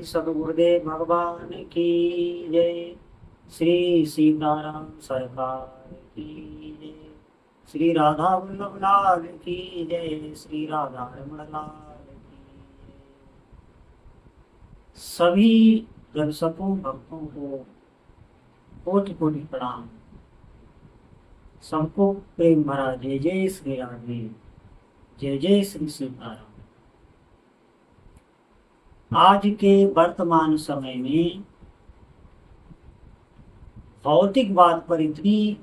सदगुरुदेव भगवान की जय। श्री सीताराम सरकार की जय। श्री राधा वल्लभ लाल की जय। श्री राधा रमण लाल की जय। सभी दर्शकों भक्तों को कोटि कोटि प्रणाम। सबको प्रेम भरा जय जय श्री राधे, जय जय श्री सीताराम। आज के वर्तमान समय में भौतिकवाद पर इतनी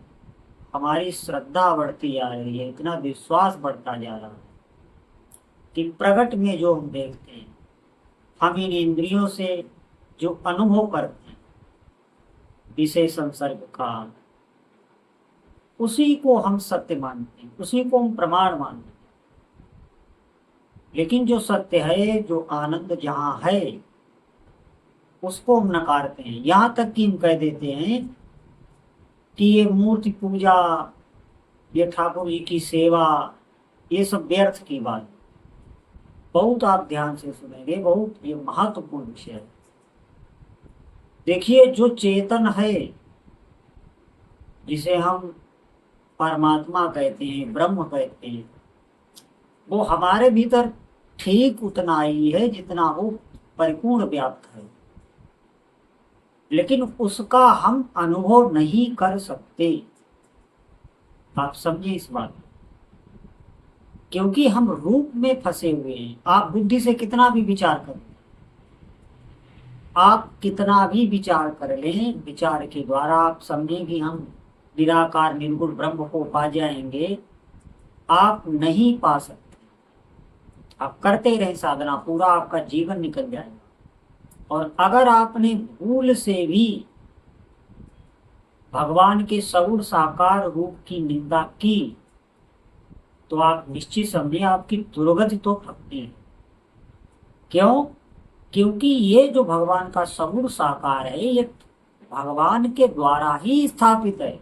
हमारी श्रद्धा बढ़ती जा रही है, इतना विश्वास बढ़ता जा रहा है कि प्रकट में जो हम देखते हैं, हम इन इंद्रियों से जो अनुभव करते हैं विषय संसर्ग का, उसी को हम सत्य मानते हैं, उसी को हम प्रमाण मानते हैं। लेकिन जो सत्य है, जो आनंद जहाँ है, उसको हम नकारते हैं। यहाँ तक कि हम कह देते हैं कि ये मूर्ति पूजा, ये ठाकुर जी की सेवा, ये सब व्यर्थ की बात। बहुत आप ध्यान से सुनेंगे, बहुत ये महत्वपूर्ण विषय है। देखिए, जो चेतन है, जिसे हम परमात्मा कहते हैं, ब्रह्म कहते हैं, वो हमारे भीतर ठीक उतना ही है जितना वो परिपूर्ण व्याप्त है। लेकिन उसका हम अनुभव नहीं कर सकते। आप समझे इस बात, क्योंकि हम रूप में फंसे हुए हैं। आप बुद्धि से कितना भी विचार करें, आप कितना भी विचार कर लें, विचार के द्वारा आप समझें कि हम निराकार निर्गुण ब्रह्म को पा जाएंगे, आप नहीं पा सकते। आप करते रहे साधना, पूरा आपका जीवन निकल जाएगा। और अगर आपने भूल से भी भगवान के सगुण साकार रूप की निंदा की, तो आप निश्चित समझिए आपकी दुर्गति तो भक्ति है। क्यों? क्योंकि ये जो भगवान का सगुण साकार है, ये भगवान के द्वारा ही स्थापित है।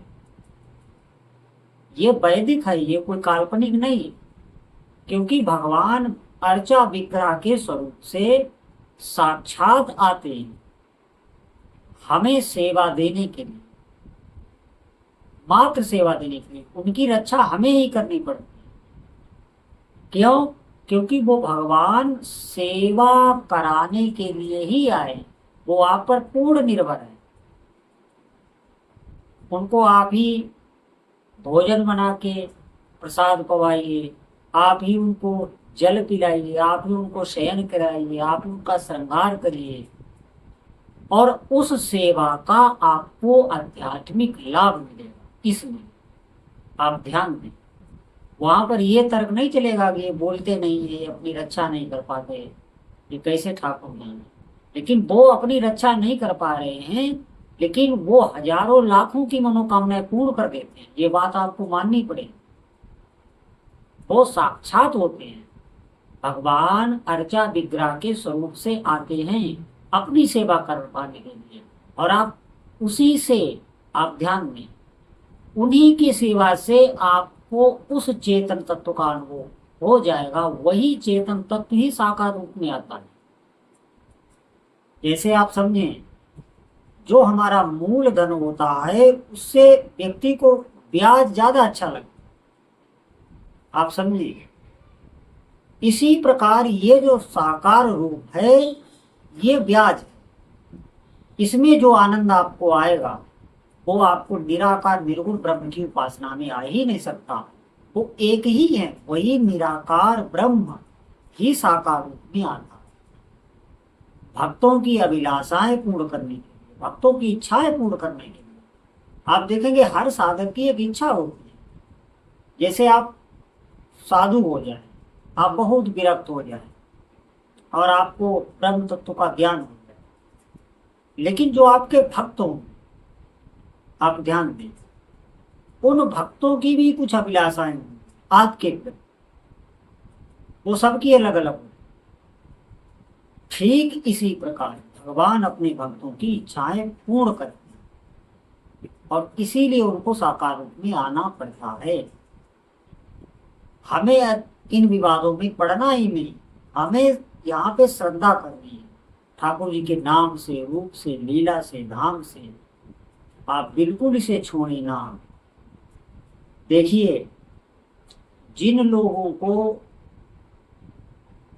ये वैदिक है, ये कोई काल्पनिक नहीं है। क्योंकि भगवान अर्चा विग्रह के स्वरूप से साक्षात आते हैं हमें सेवा देने के लिए, मात्र सेवा देने के लिए। उनकी रक्षा हमें ही करनी पड़ती है। क्यों? क्योंकि वो भगवान सेवा कराने के लिए ही आए। वो आप पर पूर्ण निर्भर है। उनको आप ही भोजन बना के प्रसाद पवाइए, आप ही उनको जल पिलाइए, आप ही उनको शयन कराइए, आप ही उनका श्रृंगार करिए, और उस सेवा का आपको आध्यात्मिक लाभ मिलेगा। इसमें आप ध्यान दें, वहां पर ये तर्क नहीं चलेगा कि ये बोलते नहीं है, अपनी रक्षा नहीं कर पाते, ये कैसे ठाकुर नहीं है। लेकिन वो अपनी रक्षा नहीं कर पा रहे हैं, लेकिन वो हजारों लाखों की मनोकामनाएं पूर्ण कर देते हैं। ये बात आपको माननी पड़ेगी। वो साक्षात होते हैं। भगवान अर्चा विग्रह के स्वरूप से आते हैं अपनी सेवा कर पाने के लिए, और आप उसी से, आप ध्यान में, उन्हीं की सेवा से आपको उस चेतन तत्व का अनुभव हो जाएगा। वही चेतन तत्व ही साकार रूप में आता है। जैसे आप समझें, जो हमारा मूल धन होता है, उससे व्यक्ति को ब्याज ज्यादा अच्छा लगता है। आप समझिए, इसी प्रकार ये जो साकार रूप है, ये ब्याज है। इसमें जो आनंद आपको आएगा, वो आपको निराकार निर्गुण ब्रह्म की उपासना में आ ही नहीं सकता। वो एक ही है, वही निराकार ब्रह्म ही साकार रूप में आता है। भक्तों की अभिलाषाएं पूर्ण करने के लिए, भक्तों की इच्छाएं पूर्ण करने के लिए। आप देखेंगे हर साधक की एक इच्छा होती है। जैसे आप साधु हो जाए, आप बहुत विरक्त हो जाए, और आपको ब्रह्म तत्व का ज्ञान हो जाए, लेकिन जो आपके भक्त हों, आप ध्यान दें, उन भक्तों की भी कुछ अभिलाषाएं होंगी आपके प्रति। वो सबकी अलग अलग होगी। ठीक इसी प्रकार भगवान अपने भक्तों की इच्छाएं पूर्ण करते हैं, और इसीलिए उनको साकार रूप में आना पड़ता है। हमें इन विवादों में पड़ना ही नहीं, हमें यहाँ पे श्रद्धा करनी है। ठाकुर जी के नाम से, रूप से, लीला से, धाम से आप बिल्कुल इसे छोड़े ना। देखिए, जिन लोगों को,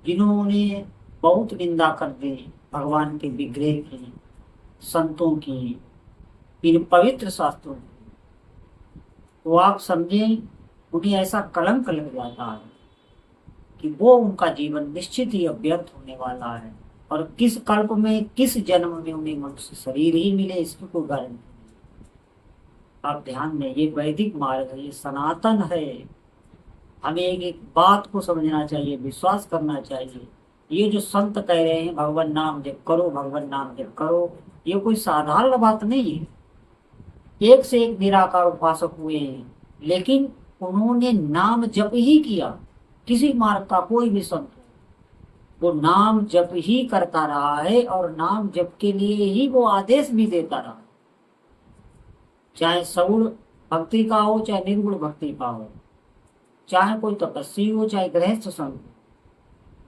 जिन्होंने बहुत निंदा कर दी भगवान के विग्रह की, संतों की, इन पवित्र शास्त्रों की, तो आप समझें उन्हें ऐसा कलंक लग जाता है कि वो उनका जीवन निश्चित ही अव्यर्थ होने वाला है, और किस कल्प में, किस जन्म में उन्हें मनुष्य शरीर ही मिले इसकी कोई गारंटी नहीं। आप ध्यान दें, ये वैदिक मार्ग है, ये सनातन है। हमें एक एक बात को समझना चाहिए, विश्वास करना चाहिए। ये जो संत कह रहे हैं भगवान नाम जप करो, भगवान नाम जप करो, ये कोई साधारण बात नहीं है। एक से एक निराकार उपासक हुए हैं, लेकिन उन्होंने नाम जप ही किया। किसी मार्ग का कोई भी संत हो, वो नाम जप ही करता रहा है, और नाम जप के लिए ही वो आदेश भी देता रहा, चाहे सगुण भक्ति का हो, चाहे निर्गुण भक्ति का हो, चाहे कोई तपस्वी हो, चाहे गृहस्थ संत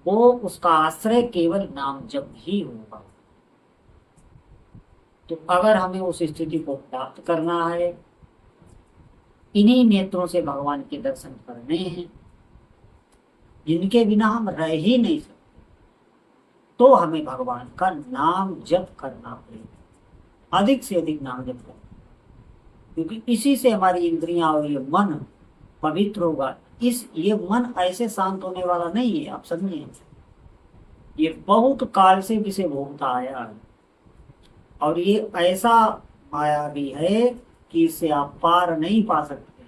हो, वो उसका आश्रय केवल नाम जप ही होगा। तो अगर हमें उस स्थिति को प्राप्त करना है, इन्हीं नेत्रों से भगवान के दर्शन करने हैं, जिनके बिना हम रह ही नहीं सकते, तो हमें भगवान का नाम जप करना पड़ेगा, अधिक से अधिक नाम जप करना, क्योंकि इसी से हमारी इंद्रियां और ये मन पवित्र होगा। ये मन ऐसे शांत होने वाला नहीं है, आप समझिए। ये बहुत काल से इसे भोगता आया है, और ये ऐसा माया भी है कि इससे आप पार नहीं पा सकते।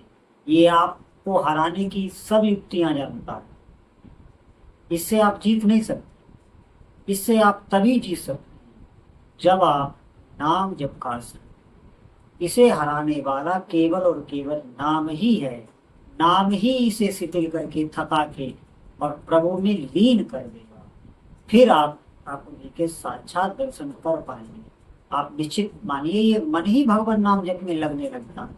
ये आपको हराने की सब युक्तियां जानता है, इससे आप जीत नहीं सकते। इससे आप तभी जीत सकते जब आप नाम जप कर सकते। इसे हराने वाला केवल और केवल नाम ही है। नाम ही इसे शिथिल करके, थका के और प्रभु में लीन कर देगा। फिर आप ठाकुर जी के साक्षात दर्शन कर पाएंगे। आप निश्चित मानिए, ये मन ही भगवान नाम जप में लगने लगता,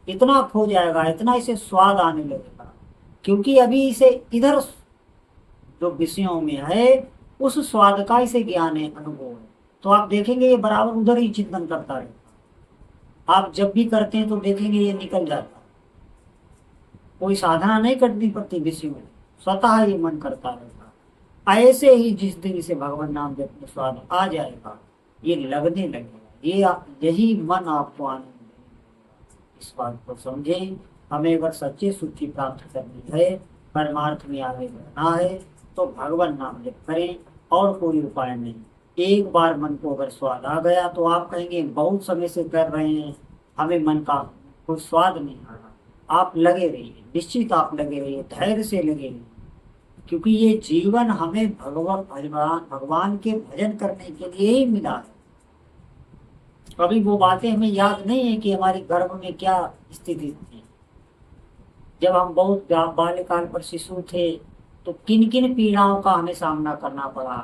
इतना खो जाएगा, इतना इसे स्वाद आने लगेगा, क्योंकि अभी इसे इधर जो विषयों में है उस स्वाद का इसे ज्ञान है, अनुभव है। तो आप देखेंगे ये बराबर उधर ही चिंतन करता रहेगा। आप जब भी करते हैं तो देखेंगे ये निकल जाता, कोई साधना नहीं करनी पड़ती विषय में, स्वतः ये मन करता रहेगा। ऐसे ही जिस दिन इसे भगवान नाम जप में स्वाद आ जाएगा, ये लगने लगेगा, यही मन आपको आनंद देगा। इस बात को समझें। हमें अगर सच्ची सुखी प्राप्त करनी है, परमार्थ में आगे बढ़ना है, तो भगवान नाम जप करें, और कोई उपाय नहीं। एक बार मन को अगर स्वाद आ गया तो आप कहेंगे बहुत समय से कर रहे हैं, हमें मन का कोई स्वाद नहीं आ रहा। आप लगे रहिए, निश्चित आप लगे रहिए, धैर्य से लगे रहिए, क्योंकि ये जीवन हमें भगवान के भजन करने के लिए ही मिला है। कभी वो बातें हमें याद नहीं है कि हमारे गर्भ में क्या स्थिति थी, जब हम बहुत बाल्यकाल पर शिशु थे तो किन किन पीड़ाओं का हमें सामना करना पड़ा।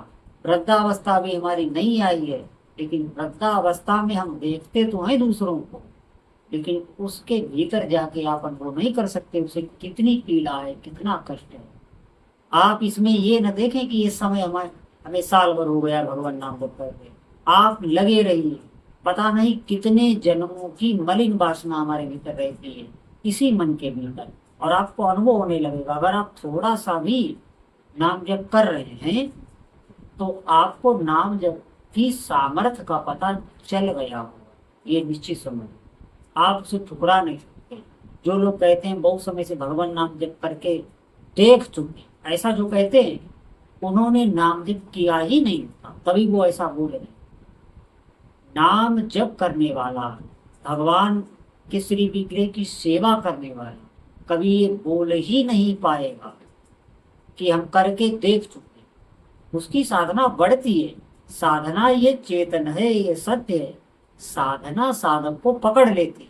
वृद्धावस्था भी हमारी नहीं आई है, लेकिन वृद्धावस्था में हम देखते तो हैं दूसरों को, लेकिन उसके भीतर जाके आप अनुभव नहीं कर सकते उसे कितनी पीड़ा है, कितना कष्ट है। आप इसमें ये न देखें कि इस समय हमें साल भर हो गया भगवान नाम जप करके। आप लगे रहिए, पता नहीं कितने जन्मों की मलिन वासना हमारे भीतर रहती है इसी मन के भीतर, और आपको अनुभव होने लगेगा। अगर आप थोड़ा सा भी नाम जप कर रहे हैं तो आपको नाम जप की सामर्थ्य का पता चल गया होगा, ये निश्चित समझ। आप उसे ठुकरा नहीं सकते। जो लोग कहते हैं बहुत समय से भगवान नाम जप करके देख चुके, ऐसा जो कहते हैं उन्होंने नाम जप किया ही नहीं होता, तभी वो ऐसा बोल रहे। नाम जप करने वाला, भगवान के श्री विग्रह की सेवा करने वाला कभी ये बोल ही नहीं पाएगा कि हम करके देख चुके। उसकी साधना बढ़ती है। साधना ये चेतन है, ये सत्य है। साधना साधक को पकड़ लेती है।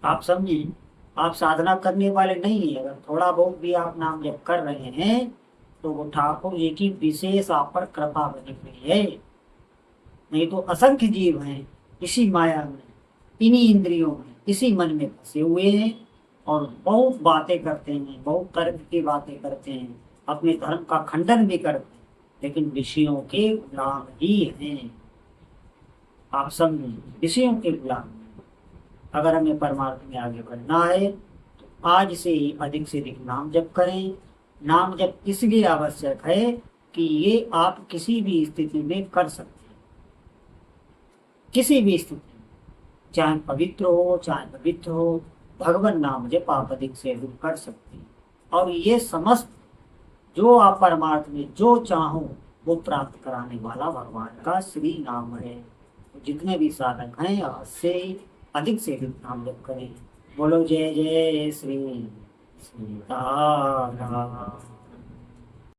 आप समझिए, आप साधना करने वाले नहीं है, अगर थोड़ा बहुत भी आप नाम जप कर रहे हैं तो वो ठाकुर जी की विशेष आप पर कृपा बनी हुई है। नहीं तो असंख्य जीव हैं इसी माया में, इन्हीं इंद्रियों में, इसी मन में फंसे हुए हैं, और बहुत बातें करते हैं, बहुत तर्क की बातें करते हैं, अपने धर्म का खंडन भी करते हैं, लेकिन विषयों के गुलाम ही हैं। आप समझे, विषयों के गुलाम हैं। अगर हमें परमार्थ में आगे बढ़ना है तो आज से ही अधिक से अधिक नाम जप करें। नाम जप इसलिए आवश्यक है कि ये आप किसी भी स्थिति में कर सकते हैं, किसी भी स्थिति में, चाहे पवित्र हो चाहे पवित्र हो, भगवान नाम जप आप अधिक से अधिक कर सकते हैं। और ये समस्त जो आप परमार्थ में जो चाहो वो प्राप्त कराने वाला भगवान का श्री नाम है। तो जितने भी साधक हैं आज से अधिक नाम जप करें। बोलो जय जय श्री सीताराम।